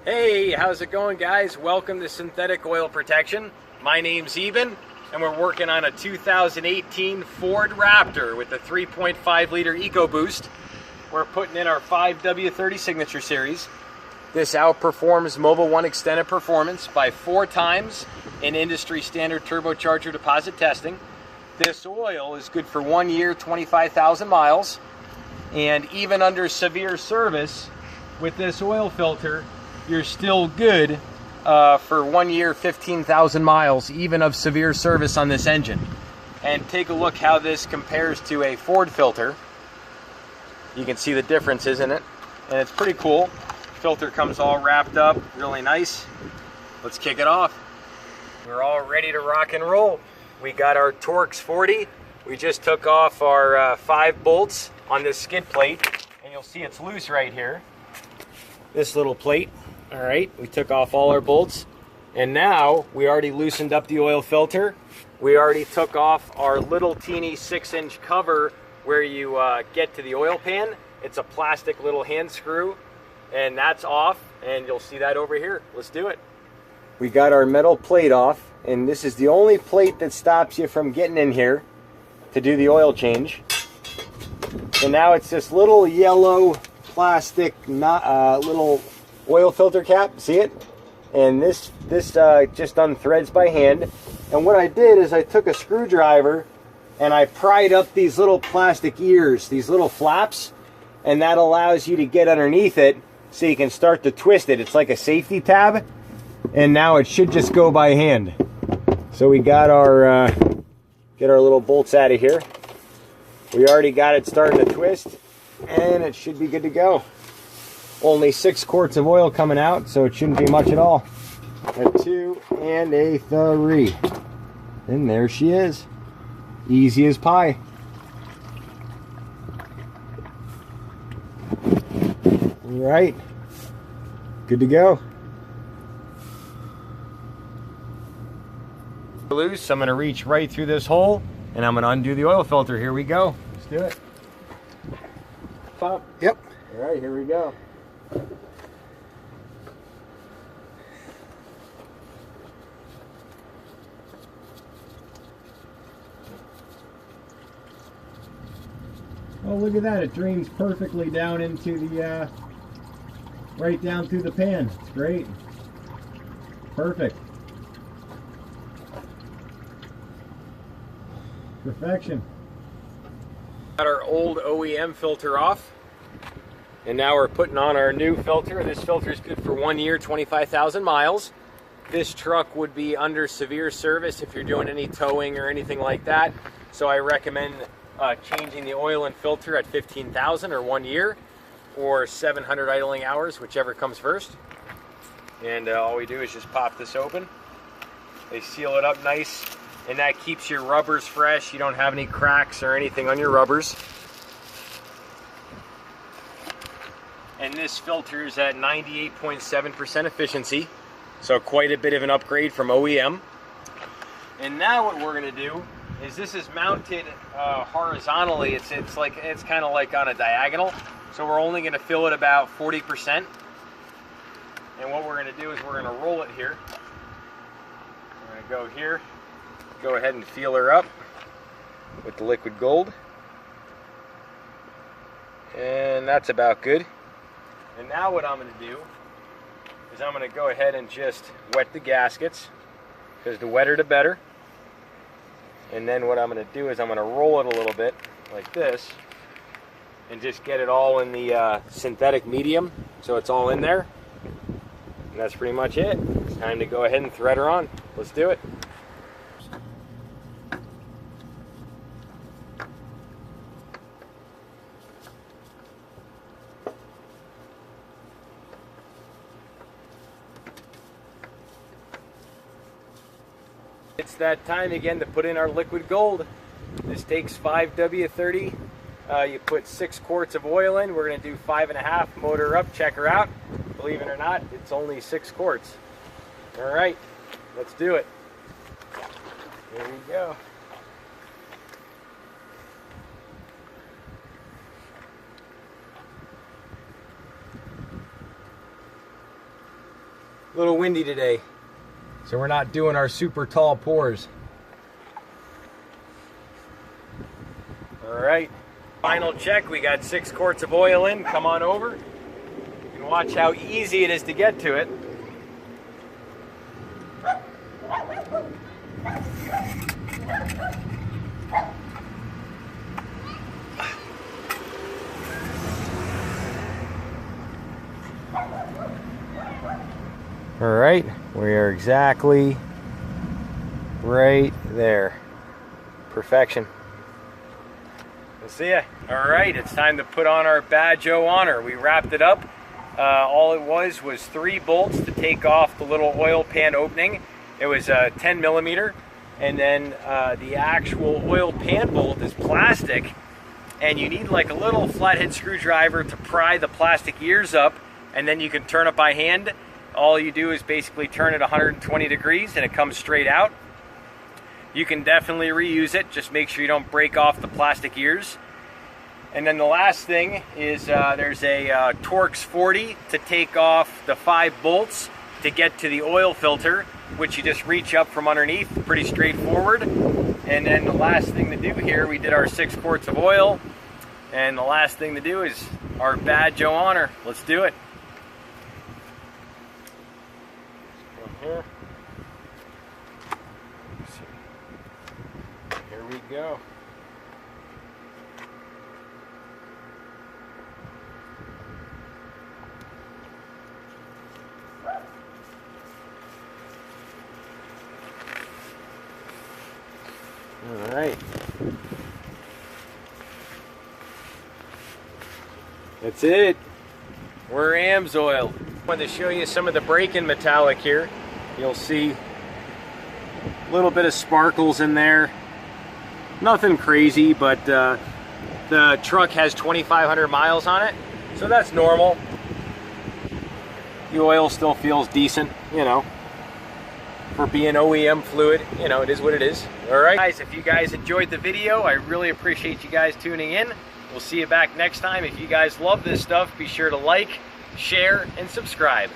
Hey, how's it going, guys? Welcome to Synthetic Oil Protection. My name's Eben, and we're working on a 2018 Ford Raptor with the 3.5 liter EcoBoost. We're putting in our 5W30 Signature Series. This outperforms Mobil 1 Extended Performance by 4 times in industry standard turbocharger deposit testing. This oil is good for 1 year, 25,000 miles, and even under severe service with this oil filter, you're still good for 1 year, 15,000 miles, even of severe service on this engine. And take a look how this compares to a Ford filter. You can see the differences in it, and it's pretty cool. Filter comes all wrapped up, really nice. Let's kick it off. We're all ready to rock and roll. We got our Torx 40. We just took off our 5 bolts on this skid plate, and you'll see it's loose right here. This little plate. All right, we took off all our bolts, and now we already loosened up the oil filter. We already took off our little teeny 6-inch cover where you get to the oil pan. It's a plastic little hand screw, and that's off, and you'll see that over here. Let's do it. We got our metal plate off, and this is the only plate that stops you from getting in here to do the oil change. And now it's this little yellow plastic little oil filter cap, see it? And this just unthreads by hand. And what I did is I took a screwdriver and I pried up these little plastic ears, these little flaps, and that allows you to get underneath it so you can start to twist it. It's like a safety tab, and now it should just go by hand. So we got our get our little bolts out of here. We already got it starting to twist, and it should be good to go. Only 6 quarts of oil coming out, so it shouldn't be much at all. A 2 and a 3. And there she is. Easy as pie. All right. Good to go. Loose. I'm going to reach right through this hole, and I'm going to undo the oil filter. Here we go. Let's do it. Pop. Yep. All right, here we go. Oh, look at that. It drains perfectly down into the, right down through the pan. It's great. Perfect. Perfection. Got our old OEM filter off, and now we're putting on our new filter. This filter is good for 1 year, 25,000 miles. This truck would be under severe service if you're doing any towing or anything like that. So I recommend changing the oil and filter at 15,000 or 1 year, or 700 idling hours, whichever comes first. And all we do is just pop this open. They seal it up nice, and that keeps your rubbers fresh. You don't have any cracks or anything on your rubbers. And this filter is at 98.7% efficiency, so quite a bit of an upgrade from OEM. And now what we're going to do is, this is mounted horizontally. It's kind of like on a diagonal, so we're only going to fill it about 40%. And what we're going to do is we're going to roll it here. We're going to go here, go ahead and feel her up with the liquid gold, and that's about good. And now what I'm going to do is I'm going to go ahead and just wet the gaskets, because the wetter the better. And then what I'm going to do is I'm going to roll it a little bit like this and just get it all in the synthetic medium, so it's all in there. And that's pretty much it. It's time to go ahead and thread her on. Let's do it. It's that time again to put in our liquid gold. This takes 5W30. You put 6 quarts of oil in. We're going to do 5.5. Motor her up, check her out. Believe it or not, it's only 6 quarts. All right, let's do it. Here we go. A little windy today, so we're not doing our super tall pours. All right, final check. We got 6 quarts of oil in. Come on over. You can watch how easy it is to get to it. All right, we are exactly right there. Perfection. We'll see ya. All right, it's time to put on our badge of honor. We wrapped it up. All it was 3 bolts to take off the little oil pan opening. It was 10 millimeter, and then the actual oil pan bolt is plastic, and you need like a little flathead screwdriver to pry the plastic ears up, and then you can turn it by hand. All you do is basically turn it 120 degrees and it comes straight out. You can definitely reuse it, just make sure you don't break off the plastic ears. And then the last thing is there's a Torx 40 to take off the 5 bolts to get to the oil filter, which you just reach up from underneath, pretty straightforward. And then the last thing to do here, we did our 6 quarts of oil, and the last thing to do is our badge of honor. Let's do it. Here. Here we go. All right. That's it. We're AMSOIL. I wanted to show you some of the break-in metallic here. You'll see a little bit of sparkles in there. Nothing crazy, but the truck has 2,500 miles on it, so that's normal. The oil still feels decent, you know, for being OEM fluid. You know, it is what it is. All right, guys, if you guys enjoyed the video, I really appreciate you guys tuning in. We'll see you back next time. If you guys love this stuff, be sure to like, share, and subscribe.